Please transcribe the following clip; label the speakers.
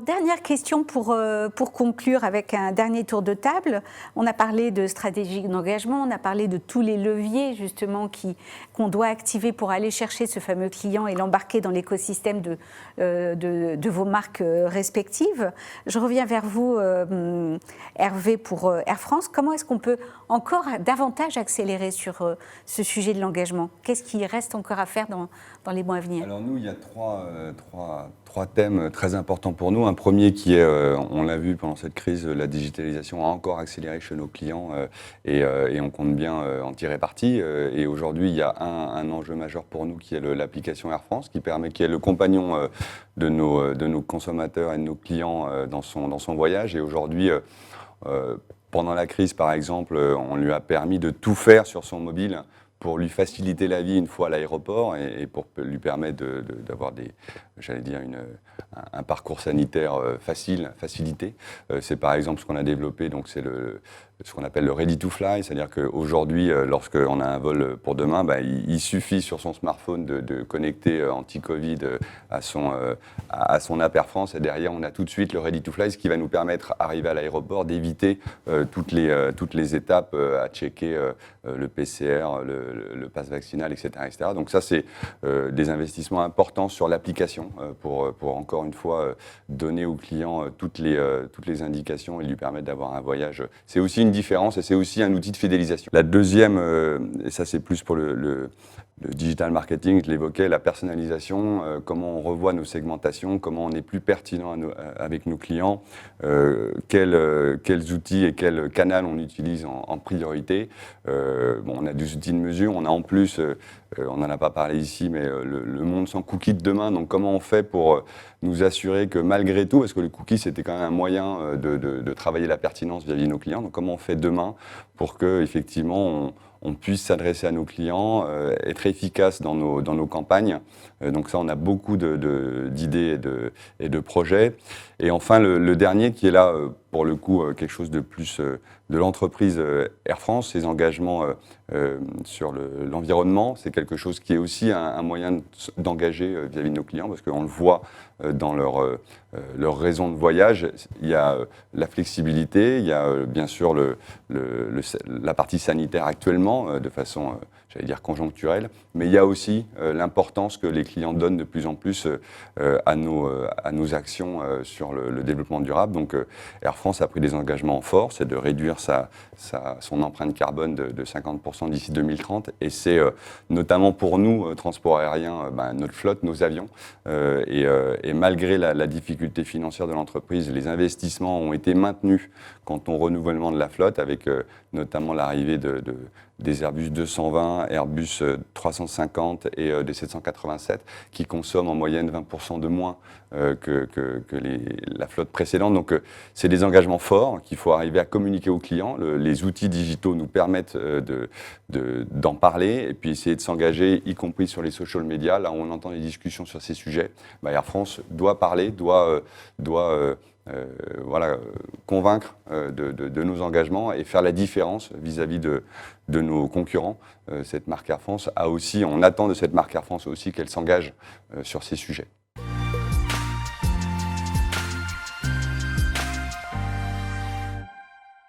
Speaker 1: dernière question pour conclure avec un dernier tour de table. On a parlé de stratégie d'engagement, on a parlé de tous les leviers justement qu'on doit activer pour aller chercher ce fameux client et l'embarquer dans l'écosystème de vos marques respectives. Je reviens vers vous, Hervé, pour Air France. Comment est-ce qu'on peut encore davantage accélérer sur ce sujet de l'engagement? Qu'est-ce qui reste encore à faire dans les mois à venir?
Speaker 2: Alors nous, il y a trois thèmes très importants pour nous. Un premier qui est, on l'a vu pendant cette crise, la digitalisation a encore accéléré chez nos clients et on compte bien en tirer parti. Et aujourd'hui, il y a un enjeu majeur pour nous qui est l'application Air France, qui est le compagnon de nos consommateurs et de nos clients dans son voyage. Et aujourd'hui, pendant la crise, par exemple, on lui a permis de tout faire sur son mobile pour lui faciliter la vie une fois à l'aéroport et pour lui permettre d'avoir un parcours sanitaire facilité. C'est par exemple ce qu'on a développé, donc c'est ce qu'on appelle le Ready to Fly, c'est-à-dire qu'aujourd'hui, lorsqu'on a un vol pour demain, il suffit sur son smartphone de connecter anti-Covid à son app Air France et derrière, on a tout de suite le Ready to Fly, ce qui va nous permettre, arrivé à l'aéroport, d'éviter toutes les étapes à checker, le PCR, le pass vaccinal, etc., etc. Donc ça, c'est des investissements importants sur l'application pour encore une fois donner au client toutes les indications et lui permettre d'avoir un voyage. C'est aussi une différence et c'est aussi un outil de fidélisation. La deuxième, et ça c'est plus pour le digital marketing, je l'évoquais, la personnalisation, comment on revoit nos segmentations, comment on est plus pertinent avec nos clients, quels outils et quel canal on utilise en priorité. On a des outils de mesure, on a en plus, on n'en a pas parlé ici, mais le monde sans cookies de demain, donc comment on fait pour nous assurer que malgré tout, parce que les cookies c'était quand même un moyen de travailler la pertinence vis-à-vis de nos clients, donc comment on fait demain pour que effectivement on puisse s'adresser à nos clients, être efficace dans nos campagnes. Donc ça, on a beaucoup d'idées et de projets. Et enfin, le dernier qui est là, pour le coup, quelque chose de plus de l'entreprise Air France, ses engagements sur l'environnement, c'est quelque chose qui est aussi un moyen d'engager vis-à-vis de nos clients, parce qu'on le voit dans leur raison de voyage. Il y a la flexibilité, il y a bien sûr la partie sanitaire actuellement, de façon, j'allais dire, conjoncturelle, mais il y a aussi l'importance que les clients donnent de plus en plus à nos actions sur le développement durable. Donc Air France a pris des engagements forts, c'est de réduire son empreinte carbone de 50% d'ici 2030, et c'est notamment pour nous, transport aérien, notre flotte, nos avions, et malgré la difficulté financière de l'entreprise, les investissements ont été maintenus quant au renouvellement de la flotte, avec notamment l'arrivée des Airbus 220, Airbus 350 et des 787, qui consomment en moyenne 20% de moins que la flotte précédente. Donc c'est des engagements forts qu'il faut arriver à communiquer aux clients. Les outils digitaux nous permettent d'en parler et puis essayer de s'engager, y compris sur les social media. Là où on entend des discussions sur ces sujets, Air France doit parler, doit convaincre de nos engagements et faire la différence vis-à-vis de nos concurrents. Cette marque Air France on attend de cette marque Air France aussi qu'elle s'engage sur ces sujets.